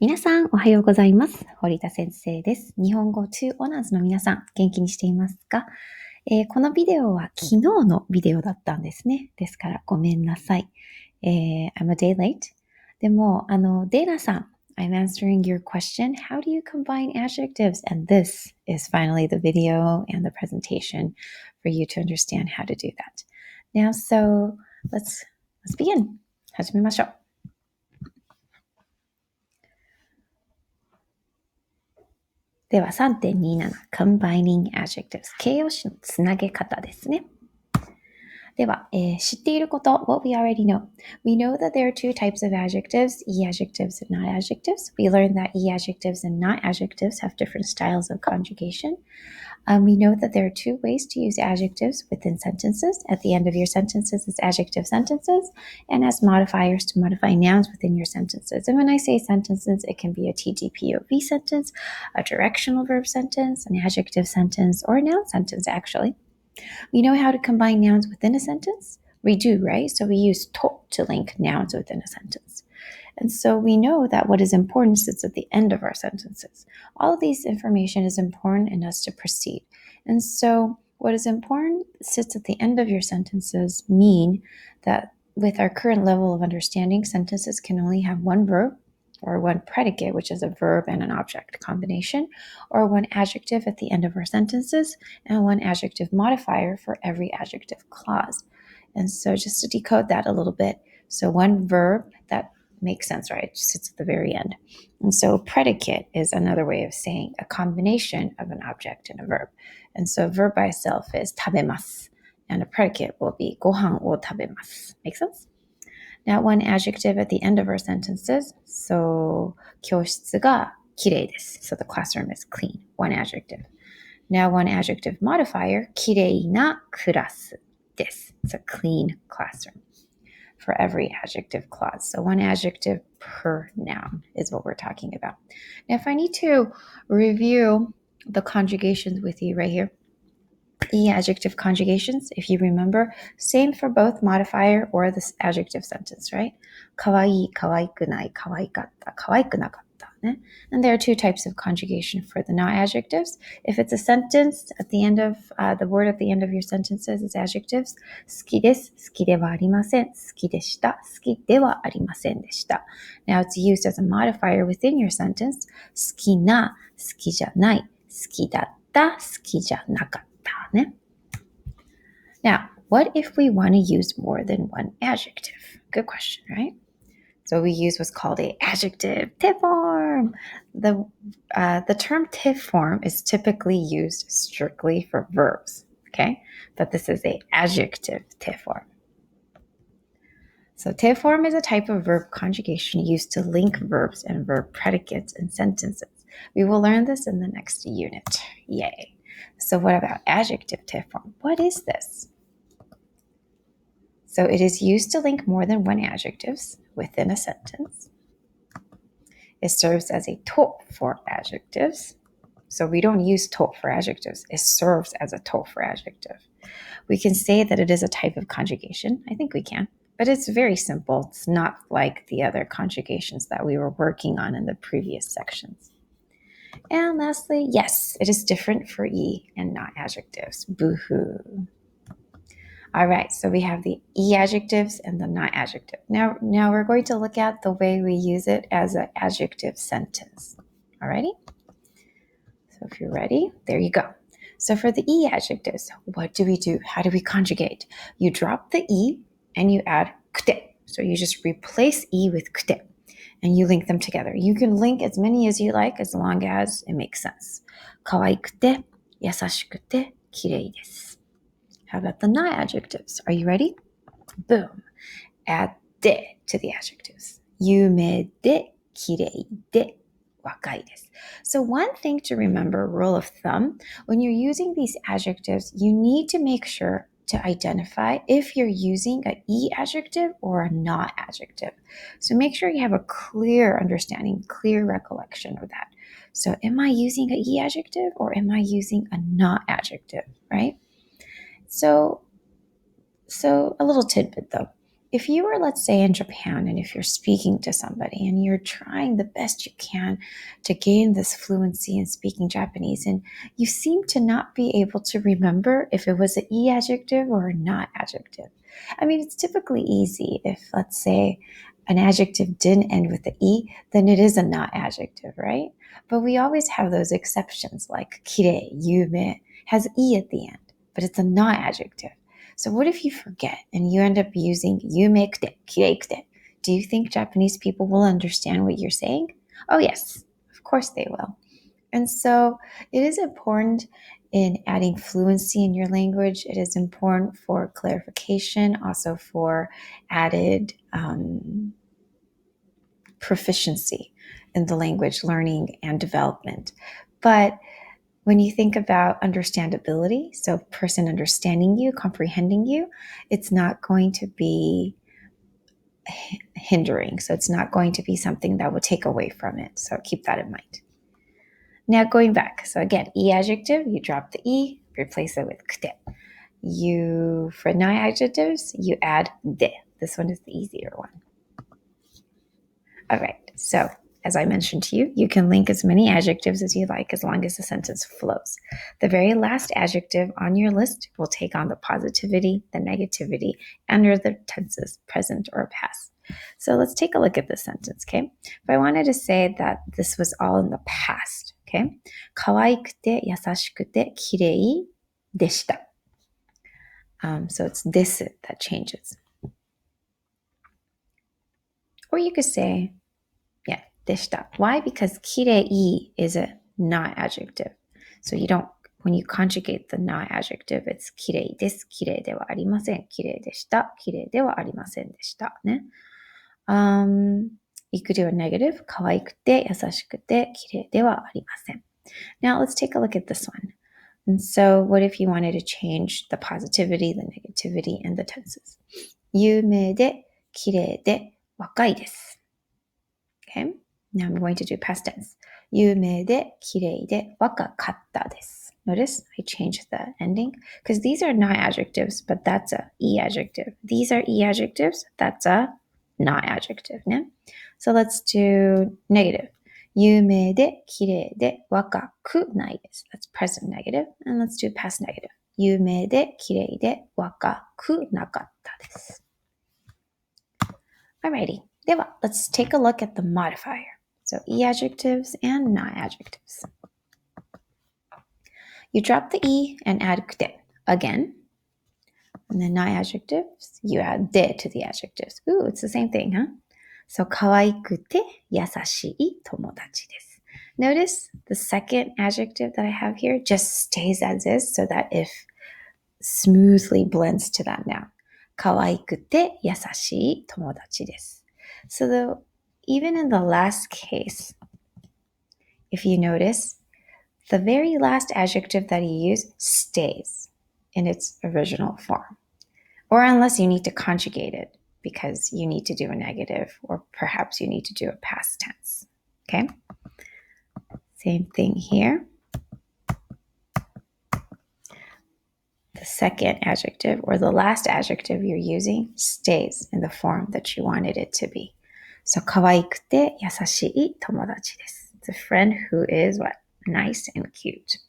皆さん、おはようございます。堀田先生です。日本語2オナーズの皆さん、元気にしていますか？このビデオは昨日のビデオだったんですね。ですからごめんなさい。I'm a day late. でも、デーナさん、I'm answering your question. How do you combine adjectives? And this is finally the video and the presentation for you to understand how to do that. Now, so let's begin. 始めましょう。では 3.27 Combining Adjectives 形容詞のつなげ方ですね。では、知っていること What we already know. We know that there are two types of adjectives, E-adjectives and not-adjectives. We learned that E-adjectives and not-adjectives have different styles of conjugation. We know that there are two ways to use adjectives within sentences. At the end of your sentences is adjective sentences, and as modifiers to modify nouns within your sentences. And when I say sentences, it can be a TDPOV sentence, a directional verb sentence, an adjective sentence, or a noun sentence, actually. We know how to combine nouns within a sentence. We do, right? So we use to link nouns within a sentence. And so we know that what is important sits at the end of our sentences. All of these information is important in us to proceed. And so what is important sits at the end of your sentences mean that with our current level of understanding, sentences can only have one verb or one predicate, which is a verb and an object combination, or one adjective at the end of our sentences, and one adjective modifier for every adjective clause. And so just to decode that a little bit, so one verb that makes sense, right? It sits at the very end. And so predicate is another way of saying a combination of an object and a verb. And so verb by itself is 食べます. And a predicate will be ご飯を食べます. Make sense? Now, one adjective at the end of our sentences. So 教室がきれいです. So the classroom is clean. One adjective. Now, one adjective modifier. きれいなクラスです. It's a clean classroom.For every adjective clause. So one adjective per noun is what we're talking about. Now, if I need to review the conjugations with you right here, the adjective conjugations, if you remember, same for both modifier or this adjective sentence, right? かわいい、かわいくない、かわいかった、かわいくなかった。And there are two types of conjugation for the not adjectives. If it's a sentence at the end of the word at the end of your sentences is adjectives. 好きです、好きではありません、好きでした、好きではありませんでした。Now it's used as a modifier within your sentence. 好きな、好きじゃない、好きだった、好きじゃなかった。Now, what if we want to use more than one adjective? Good question, right? So we use what's called a adjective tip form. The term tip form is typically used strictly for verbs, okay? But this is a adjective tip form. So tip form is a type of verb conjugation used to link verbs and verb predicates in sentences. We will learn this in the next unit. Yay. So what about adjective tip form? What is this? So it is used to link more than one adjectives within a sentence. It serves as a to for adjectives. So we don't use to for adjectives. It serves as a to for adjective. We can say that it is a type of conjugation. I think we can. But it's very simple. It's not like the other conjugations that we were working on in the previous sections. And lastly, yes, it is different for E and not adjectives. Boo-hoo. All right, so we have the E adjectives and the not adjective. Now we're going to look at the way we use it as an adjective sentence. Alrighty? So if you're ready, there you go. So for the E adjectives, what do we do? How do we conjugate? You drop the E and you add kute. So you just replace E with kute and you link them together. You can link as many as you like as long as it makes sense. 可愛くて、優しくて、綺麗です。How about the not adjectives? Are you ready? Boom. Add de to the adjectives. 有名で、綺麗で、若いです。So one thing to remember, rule of thumb, when you're using these adjectives, you need to make sure to identify if you're using an E adjective or a not adjective. So make sure you have a clear understanding, clear recollection of that. So am I using an E adjective or am I using a not adjective, right? So a little tidbit though. if you were, let's say, in Japan, and if you're speaking to somebody and you're trying the best you can to gain this fluency in speaking Japanese, and you seem to not be able to remember if it was an E adjective or a not adjective. I mean, it's typically easy if, let's say, an adjective didn't end with the E, then it is a not adjective, right? But we always have those exceptions, like kirei, yume, has E at the end, but it's a not adjective. So what if you forget and you end up using yumekute, kireikute? Do you think Japanese people will understand what you're saying? Oh yes, of course they will. And so it is important in adding fluency in your language. It is important for clarification, also for added proficiency in the language learning and development. But when you think about understandability, so person understanding you, comprehending you, it's not going to be hindering. So it's not going to be something that will take away from it. So keep that in mind. Now going back. So again, E adjective, you drop the E, replace it with kute. For non-adjectives, you add de. This one is the easier one. All right. So as I mentioned to you, you can link as many adjectives as you like as long as the sentence flows. The very last adjective on your list will take on the positivity, the negativity, and the tenses, present or past. So let's take a look at this sentence, okay? If I wanted to say that this was all in the past, okay? 可愛くて優しくて綺麗でした。So it's this that changes. Or you could say, yeah, でした. Why? Because 綺麗 is a not adjective. So you don't, when you conjugate the not adjective, it's 綺麗です、綺麗ではありません、綺麗でした、綺麗ではありませんでしたね。You could do a negative. 可愛くて優しくて綺麗ではありません. Now let's take a look at this one. And so what if you wanted to change the positivity, the negativity, and the tenses? 有名で綺麗で若いです. Okay? Now I'm going to do past tense. 有名で綺麗で若かったです. Notice I changed the ending because these are not adjectives, but that's a E adjective. These are E adjectives, that's a not adjective. Ne? So let's do negative. 有名で綺麗で若くないです. That's present negative. And let's do past negative. 有名で綺麗で若くなかったです. Alrighty. では, let's take a look at the modifier. So E adjectives and not adjectives. You drop the E and add kute again. And then not adjectives, you add de to the adjectives. Ooh, it's the same thing, huh? So 可愛くて優しい友達です. Notice the second adjective that I have here just stays as is so that it smoothly blends to that noun. 可愛くて優しい友達です. So even in the last case, if you notice, the very last adjective that you use stays in its original form. Or unless you need to conjugate it because you need to do a negative or perhaps you need to do a past tense. Okay? Same thing here. The second adjective or the last adjective you're using stays in the form that you wanted it to be. So 可愛くて優しい友達です. It's a friend who is what? Nice and cute.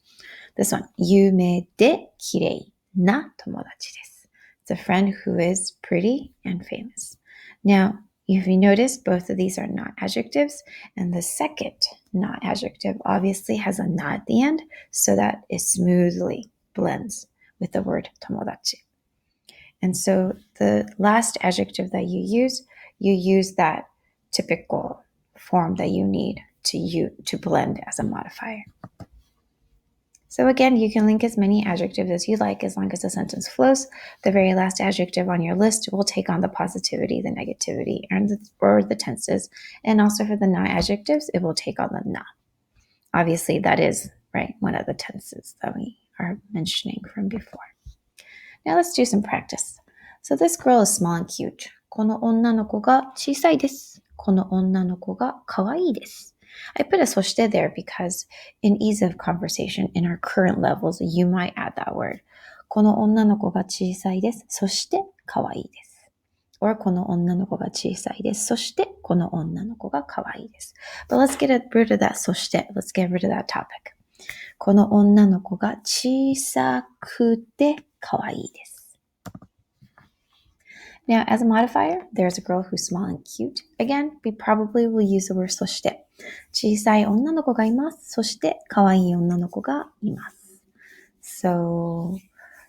This one, 有名で綺麗な友達です. It's a friend who is pretty and famous. Now, if you notice, both of these are not adjectives, and the second not adjective obviously has a not at the end, so that it smoothly blends with the word tomodachi. And so the last adjective that you use that typical form that you need to blend as a modifier. So again, you can link as many adjectives as you like as long as the sentence flows. The very last adjective on your list will take on the positivity, the negativity, or the tenses. And also for the not adjectives, it will take on the na. Obviously, that is, right, one of the tenses that we are mentioning from before. Now let's do some practice. So this girl is small and cute. この女の子が小さいです。この女の子が可愛いです. I put a そして there because in ease of conversation, in our current levels, you might add that word. この女の子が小さいです。そして可愛いです. or この女の子が小さいです。そして、この女の子が可愛いです。But let's get rid of that そして。Let's get rid of that topic. この女の子が小さくて可愛いです。Now, as a modifier, there's a girl who's small and cute. Again, we probably will use the word そして。小さい女の子がいます。そして、可愛い女の子がいます。So,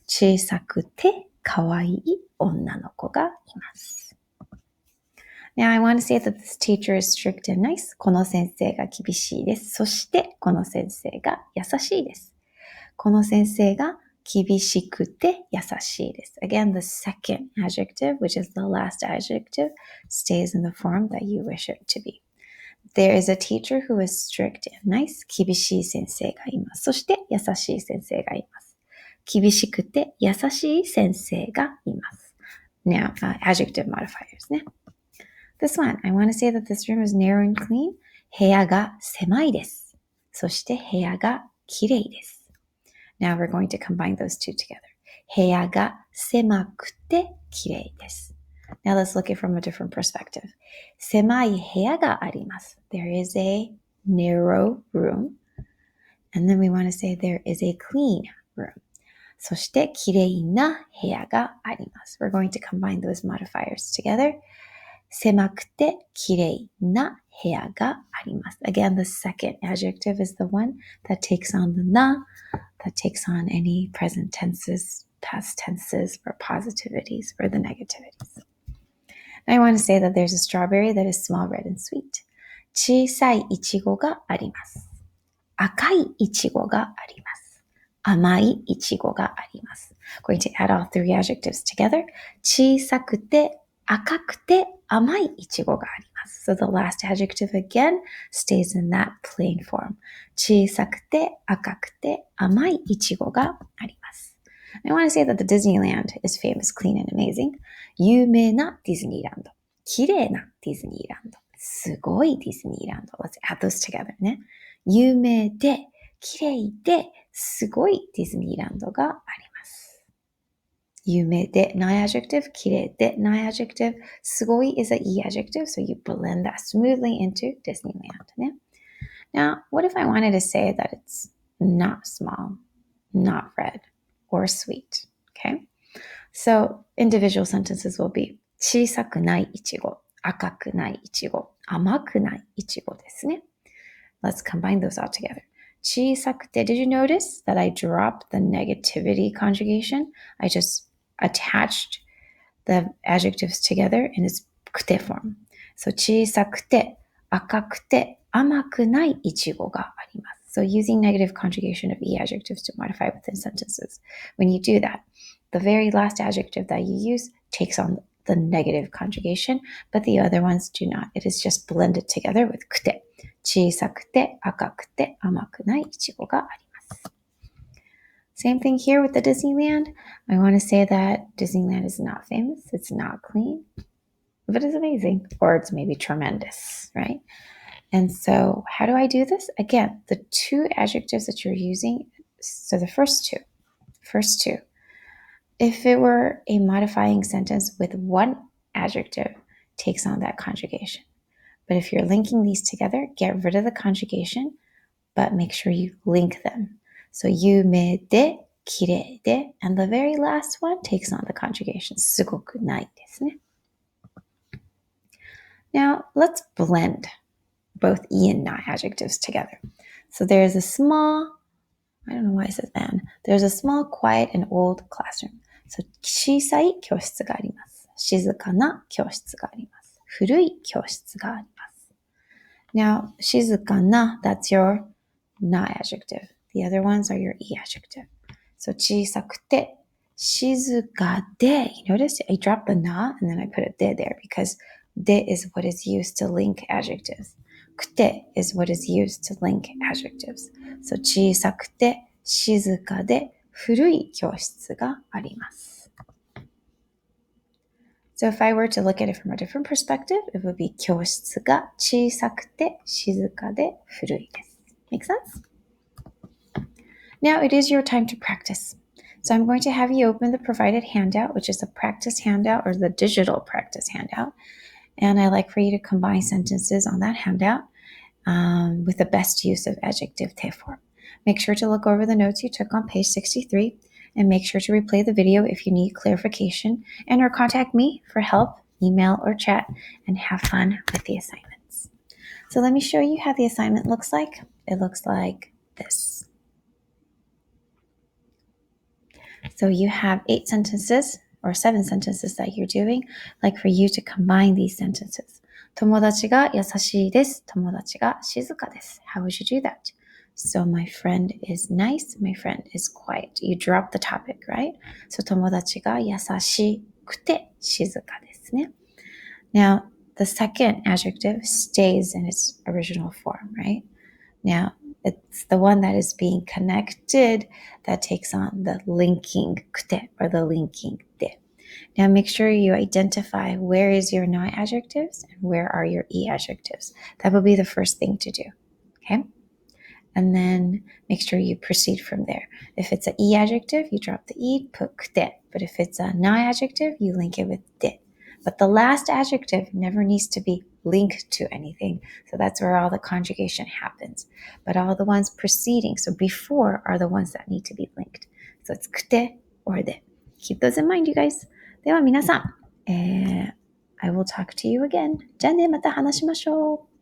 小さくて可愛い女の子がいます。Now, I want to say that this teacher is strict and nice. この先生が厳しいです。そして、この先生が優しいです。この先生が厳しくて優しいです。Again, the second adjective, which is the last adjective, stays in the form that you wish it to be. There is a teacher who is strict and nice. 厳しい先生がいます。そして優しい先生がいます。厳しくて優しい先生がいます。Now, adjective modifiers ね。This one, I want to say that this room is narrow and clean. 部屋が狭いです。そして部屋がきれいです。Now we're going to combine those two together. 部屋が狭くてきれいです。Now let's look at it from a different perspective. 狭い部屋があります。There is a narrow room. And then we want to say there is a clean room. そしてきれいな部屋があります。We're going to combine those modifiers together. 狭くてきれいな部屋があります。Again, the second adjective is the one that takes on the na, that takes on any present tenses, past tenses, or positivities, or the negativities. Now I want to say that there's a strawberry that is small, red, and sweet. 小さいいちごがあります。赤いいちごがあります。甘いいちごがあります。Going to add all three adjectives together. 小さくて赤くて甘いいちごがあります。So the last adjective again stays in that plain form. 小さくて赤くて甘いいちごがあります。I want to say that the Disneyland is famous, clean, and amazing. 有名なディズニーランド。綺麗なディズニーランド。すごいディズニーランド。Let's add those together ね。有名で、綺麗で、すごいディズニーランドがあります。有名で、ない adjective, 綺麗で、ない adjective, すごい is a e adjective, so you blend that smoothly into Disneyland ね。Now, what if I wanted to say that it's not small, not red, or sweet? Okay? So, individual sentences will be 小さくないいちご、赤くないいちご、甘くないいちごですね。Let's combine those all together. 小さくて, did you notice that I dropped the negativity conjugation? I just attached the adjectives together in its くて form. So 小さくて、赤くて、甘くないいちごがあります。So using negative conjugation of e adjectives to modify within sentences. When you do that, the very last adjective that you use takes on the negative conjugation, but the other ones do not. It is just blended together with くて。小さくて赤くて甘くないいちごがあります。Same thing here with the Disneyland. I want to say that Disneyland is not famous, it's not clean, but it's amazing, or it's maybe tremendous, right? And so how do I do this? Again, the two adjectives that you're using, so the first two. If it were a modifying sentence with one adjective, takes on that conjugation. But if you're linking these together, get rid of the conjugation, but make sure you link them. So 有名で、綺麗で, and the very last one takes on the conjugation. すごくないですね。Now, let's blend both e and not adjectives together. So there's a small, I don't know why I said then, there's a small, quiet, and old classroom. So 小さい教室があります。静かな教室があります。古い教室があります。Now, 静かな, that's your na adjective. The other ones are your e adjective. So 小さくて、静かで, you notice I dropped the na and then I put a de there because de is what is used to link adjectives. くて is what is used to link adjectives. So 小さくて、静かで、古い教室があります。So if I were to look at it from a different perspective, it would be 教室が小さくて静かで古いです。Make sense? Now it is your time to practice. So I'm going to have you open the provided handout, which is a practice handout or the digital practice handout. And I like for you to combine sentences on that handout with the best use of adjective te form. Make sure to look over the notes you took on page 63 and make sure to replay the video if you need clarification and or contact me for help, email or chat, and have fun with the assignments. So let me show you how the assignment looks like. It looks like this. So you have 8 sentences or 7 sentences that you're doing. I'd like for you to combine these sentences. 友達が優しいです。友達が静かです。How would you do that? So my friend is nice. My friend is quiet. You drop the topic, right? So 友達が優しくて静かですね。Now, the second adjective stays in its original form, right? Now, it's the one that is being connected that takes on the linking kute or the linking de. Now, make sure you identify where is your na adjectives and where are your e adjectives. That will be the first thing to do, okay? And then make sure you proceed from there. If it's an e adjective, you drop the e, put kute. But if it's a na adjective, you link it with de. But the last adjective never needs to be linked to anything. So that's where all the conjugation happens. But all the ones preceding, so before, are the ones that need to be linked. So it's kute or de. Keep those in mind, you guys. では皆さん、I will talk to you again. じゃあね、また話しましょう。